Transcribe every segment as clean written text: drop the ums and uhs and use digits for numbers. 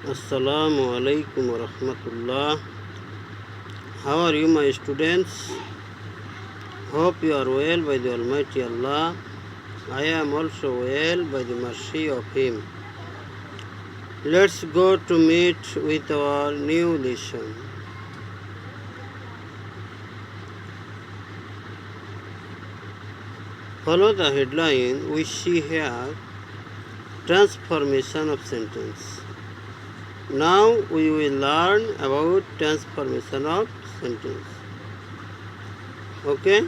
Assalamu alaikum wa rahmatullah. How are you, my students? Hope you are well by the Almighty Allah. I am also well by the mercy of Him. Let's go to meet with our new lesson. Follow the headline we see here, transformation of sentence. Now we will learn about transformation of sentence. Okay?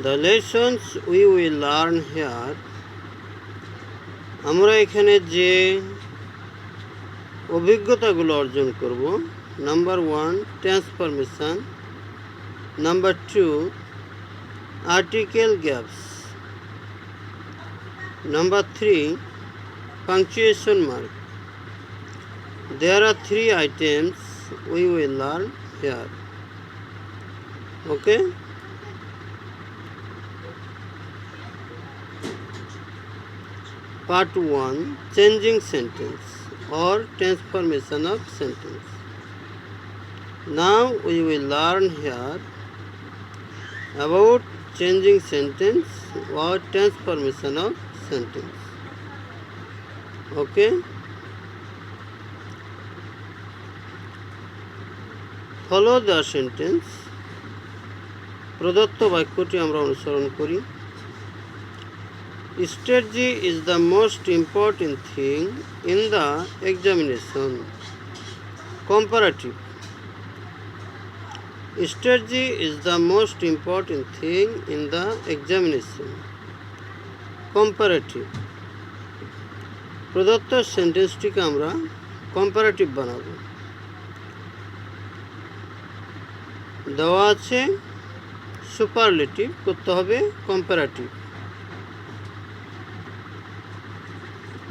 The lessons we will learn here, আমরা এখানে যে অভিজ্ঞতাগুলো অর্জন করব, number 1 transformation, number 2 article gaps, number 3 punctuation mark. There are 3 items we will learn here. Okay? Part 1, changing sentence or transformation of sentence. Now we will learn here about changing sentence or transformation of sentence. Okay? Follow the sentence. প্রদত্ত বাক্যটি আমরা অনুসরণ করি। Strategy is the most important thing in the examination. Comparative. Strategy is the most important thing in the examination. Comparative. প্রদত্ত সেন্টেন্সটিকে আমরা comparative বানাবো। দেওয়া আছে সুপারলেটিভ, করতে হবে কম্পারেটিভ।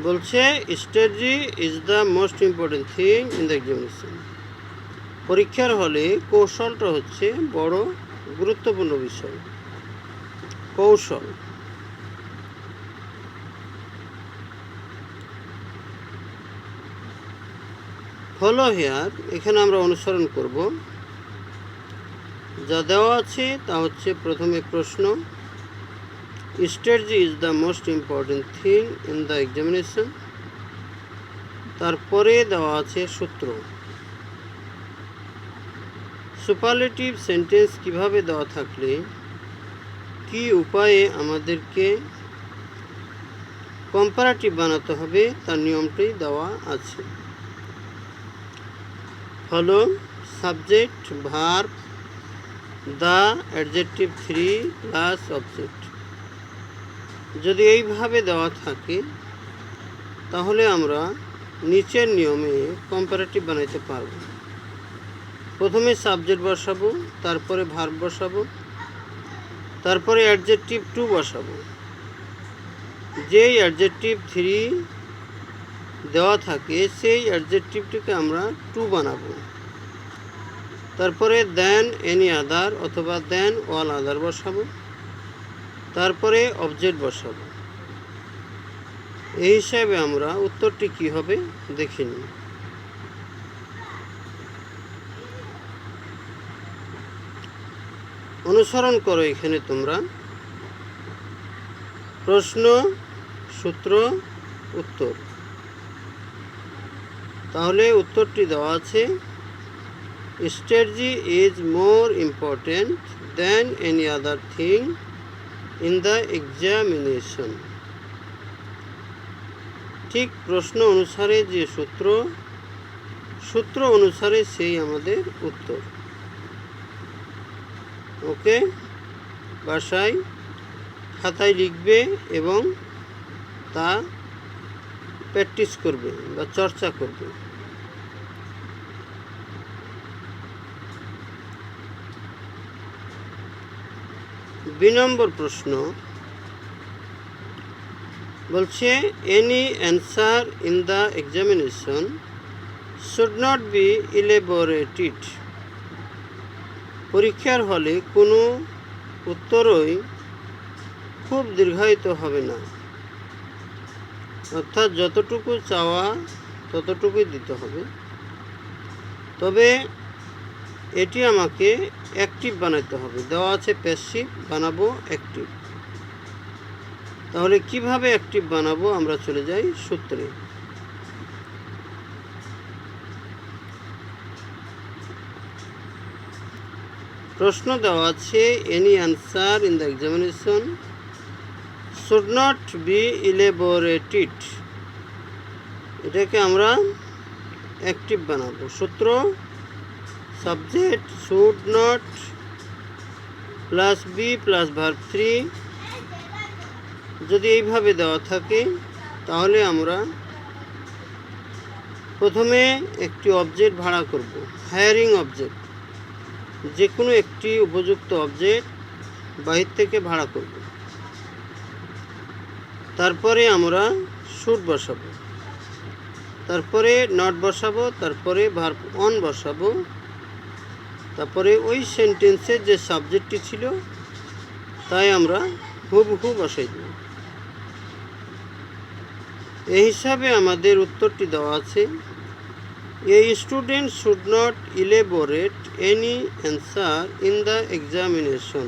বলছে strategy is the most important thing in the examination. পরীক্ষার হলে কৌশলটা হচ্ছে বড় গুরুত্বপূর্ণ বিষয়। কৌশল। ফলো হেয়ার, এখানে আমরা অনুসরণ করব। যা দেওয়া আছে তা হচ্ছে প্রথমে প্রশ্ন, strategy is the most important thing in the examination. তারপরে দেওয়া আছে সূত্র। সুপারলেটিভ সেন্টেন্স কিভাবে দেওয়া থাকলে কি উপায়ে আমাদেরকে কম্পারেটিভ বানাতে হবে তার নিয়মটাই দেওয়া আছে। Follow subject verb the adjective 3 plus object. যদি এইভাবে দেওয়া থাকে তাহলে আমরা নিচের নিয়মে কম্পারেটিভ বানাইতে পারব। প্রথমে সাবজেক্ট বসাবো, তারপরে ভার্ব বসাবো, তারপরে অ্যাডজেক্টিভ 2 বসাবো। যেই অ্যাডজেক্টিভ 3 দেওয়া থাকে সেই অ্যাডজেক্টিভটিকে আমরা 2 বানাবো। তারপরে দেন এনি আদার অথবা দেন অল আদার বসাবো, তারপরে অবজেক্ট বসাবো। এই হিসাবে আমরা উত্তরটি কি হবে দেখে নিই। অনুসরণ করো এখানে তোমরা। প্রশ্ন, সূত্র, উত্তর। তাহলে উত্তরটি দেওয়া আছে, strategy is more important than any other thing in the examination. ঠিক প্রশ্ন অনুসারে যে সূত্র, সূত্র অনুসারে সেই আমাদের উত্তর। ওকে? বাসায় খাতায় লিখবে এবং তা প্র্যাকটিস করবে বা চর্চা করবে। 2 নম্বর প্রশ্ন বলছে, any answer in the examination should not be elaborated. পরীক্ষার হলে কোনো উত্তরই খুব দীর্ঘায়িত হবে না, অর্থাৎ যতটুকু চাওয়া ততটুকুই দিতে হবে। তবে এটি আমাকে অ্যাক্টিভ বানাতে হবে। দেওয়া আছে প্যাসিভ, বানাবো অ্যাক্টিভ। তাহলে কিভাবে অ্যাক্টিভ বানাবো, আমরা চলে যাই সূত্রে। প্রশ্ন দেওয়া আছে, any answer in the examination should not be elaborated. এটাকে আমরা অ্যাক্টিভ বানাবো। সূত্র subject should not plus be plus verb 3। যদি এইভাবে দেওয়া থাকে তাহলে আমরা প্রথমে একটি অবজেক্ট ভাড়া করব, হায়ারিং অবজেক্ট। যে কোনো একটি উপযুক্ত অবজেক্ট বাহির থেকে ভাড়া করব। তারপরে আমরা শুড বসাবো, তারপরে নট বসাবো, তারপরে ভার্ব অন বসাবো, তারপরে ওই সেন্টেন্সের যে সাবজেক্টটি ছিল তাই আমরা হুবহু বসাই দেব। এই হিসাবে আমাদের উত্তরটি দেওয়া আছে, a student should not elaborate any answer in the examination.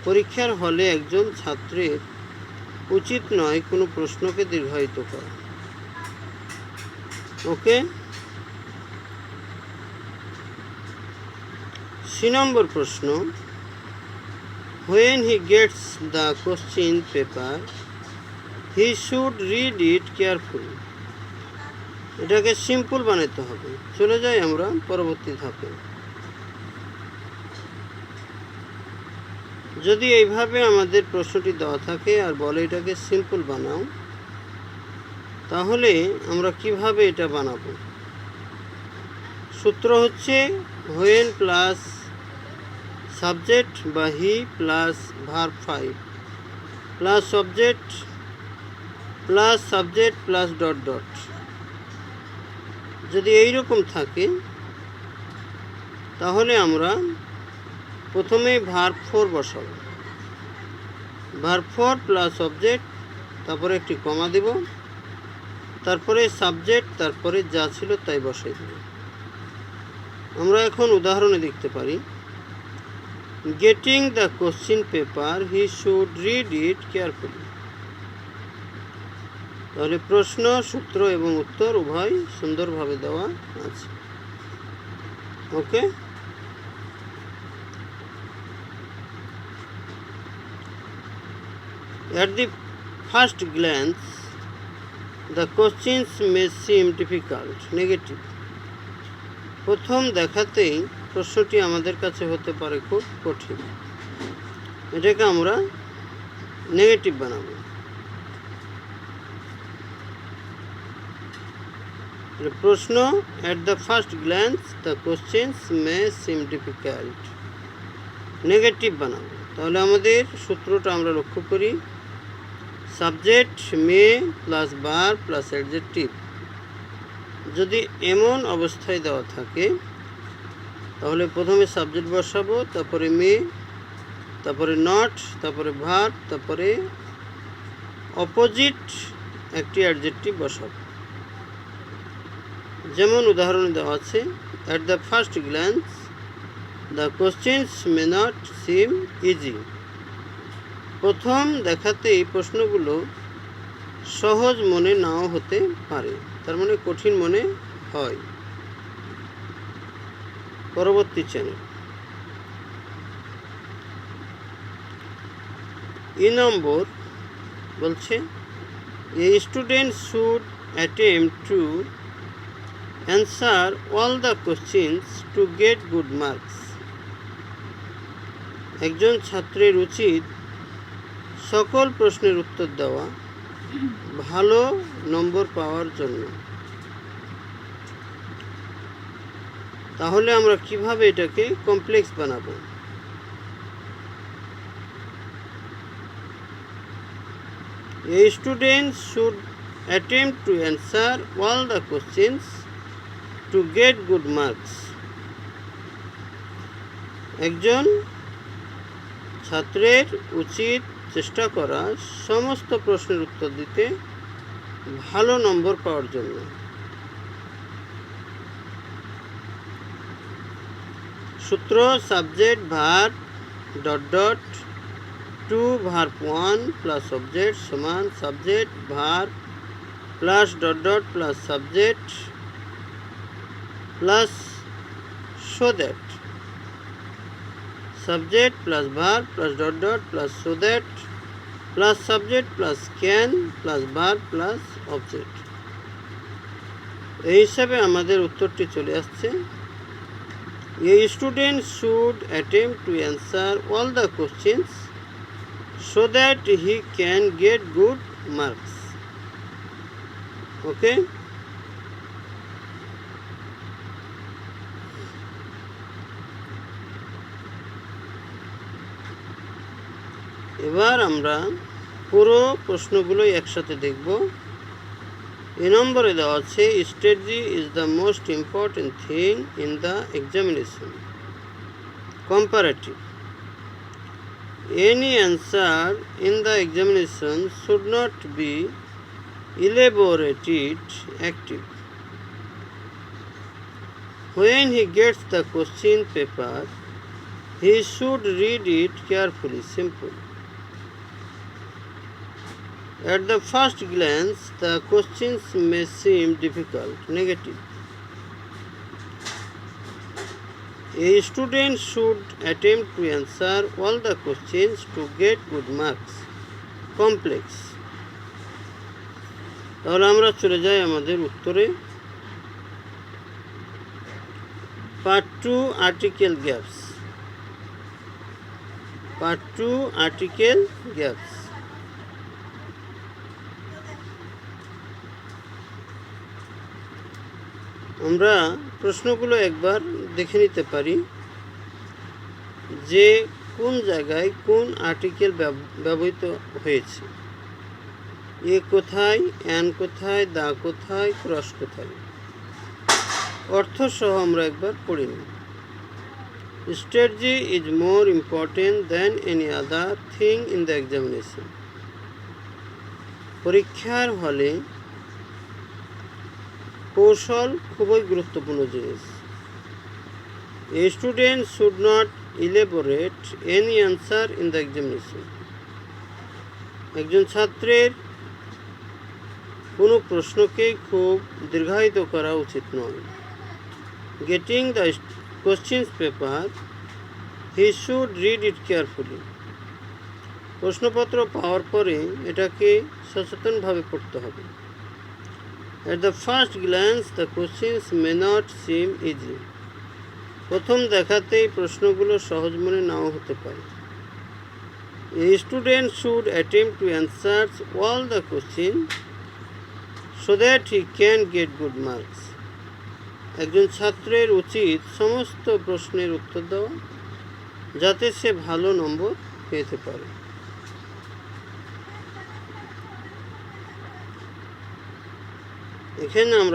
পরীক্ষার হলে একজন ছাত্রের উচিত নয় কোনো প্রশ্নকে দীর্ঘায়িত করা। ওকে। 3 নম্বর প্রশ্ন, when he gets the question paper he should read it carefully। এটাকে সিম্পল বানাতে হবে। চলে যাই আমরা পরবর্তী ধাপে। যদি এইভাবে আমাদের প্রশ্নটি দেওয়া থাকে আর বলে এটাকে সিম্পল বানাও, তাহলে আমরা কিভাবে এটা বানাবো? সূত্র হচ্ছে when প্লাস সাবজেক্ট বা he plus verb 5 plus subject plus dot dot. যদি এইরকম থাকে তাহলে আমরা প্রথমে ভার্ব 4 বসাবো। ভার্ব 4 প্লাস সাবজেক্ট, তারপরে একটি কমা দেব, তারপরে সাবজেক্ট, তারপরে যা ছিল তাই বসাই দেব। আমরা এখন উদাহরণে দেখতে পারি, getting the question paper he should read it carefully. তাহলে প্রশ্ন, সূত্র এবং উত্তর উভয় সুন্দরভাবে দেওয়া আছে। ওকে। At the first glance, the questions may seem difficult, negative. প্রথম দেখাতেই প্রশ্নটি আমাদের কাছে হতে পারে খুব কঠিন। এটাকে আমরা নেগেটিভ বানাবো। প্রশ্ন, at the first glance the questions may seem difficult, negative বানাবো। তাহলে আমাদের সূত্রটা আমরা লক্ষ্য করি, subject may plus verb plus adjective. যদি এমন অবস্থায় দেওয়া থাকে তাহলে প্রথমে সাবজেক্ট বসাবো, তারপরে মে, তারপরে নট, তারপরে ভার্ব, তারপরে অপোজিট একটি অ্যাডজেক্টিভ বসাবো। যেমন উদাহরণে দেওয়া আছে, at the first glance the questions may not seem easy. প্রথম দেখাতে এই প্রশ্নগুলো সহজ মনে নাও হতে পারে, তার মানে কঠিন মনে হয়। পরবর্তী চ্যানেল। ই নম্বর বলছে, এ student should attempt two answer all the questions to get good marks. একজন ছাত্রের উচিত সকল প্রশ্নের উত্তর দেওয়া ভালো নম্বর পাওয়ার জন্য। তাহলে আমরা কিভাবে এটাকে কমপ্লেক্স বানাবো? A student should attempt to answer all the questions to get good marks. একজন ছাত্রের উচিত চেষ্টা করা সমস্ত প্রশ্নের উত্তর দিতে ভালো নম্বর পাওয়ার জন্য। সূত্র subject verb dot dot to verb 1 plus object সমান subject verb plus dot dot plus subject plus so that, subject plus verb plus dot dot plus so that plus subject plus can plus verb plus object। এই হিসাবে আমাদের উত্তরটি চলে আসছে। A student should attempt to answer all the questions so that he can get good marks. Okay? এবার আমরা পুরো প্রশ্নগুলোই একসাথে দেখব। এ নম্বরে দেওয়া আছে strategy is the most important thing in the examination comparative. Any answer in the examination should not be elaborated active. When he gets the question paper, he should read it carefully. Simple. At the first glance, the questions may seem difficult. Negative. A student should attempt to answer all the questions to get good marks. Complex. তাহলে আমরা চলে যাই আমাদের উত্তরে। Part 2 article gaps. Part 2 article gaps. আমরা প্রশ্নগুলো একবার দেখে নিতে পারি যে কোন জায়গায় কোন আর্টিকেল ব্যবহৃত হয়েছে। এ কোথায়, অ্যান কোথায়, দা কোথায়, ক্রস কোথায়, অর্থ সহ আমরা একবার পড়ে নিই। Strategy is more important than any other thing in the examination. পরীক্ষার হলে কৌশল খুবই গুরুত্বপূর্ণ জিনিস। A student should not elaborate any answer in the examination. একজন ছাত্রের কোনো প্রশ্নকেই খুব দীর্ঘায়িত করা উচিত নয়। Getting the questions paper, he should read it carefully. প্রশ্নপত্র পাওয়ার পরে এটাকে সচেতনভাবে পড়তে হবে। At the first glance, the questions may not seem easy. প্রথম দেখাতেই প্রশ্নগুলো সহজ মনে নাও হতে পারে। A student should attempt to answer all the questions so that he can get good marks. একজন ছাত্রের উচিত সমস্ত প্রশ্নের উত্তর দেওয়া যাতে সে ভালো নম্বর পেতে পারে। এখানে আমরা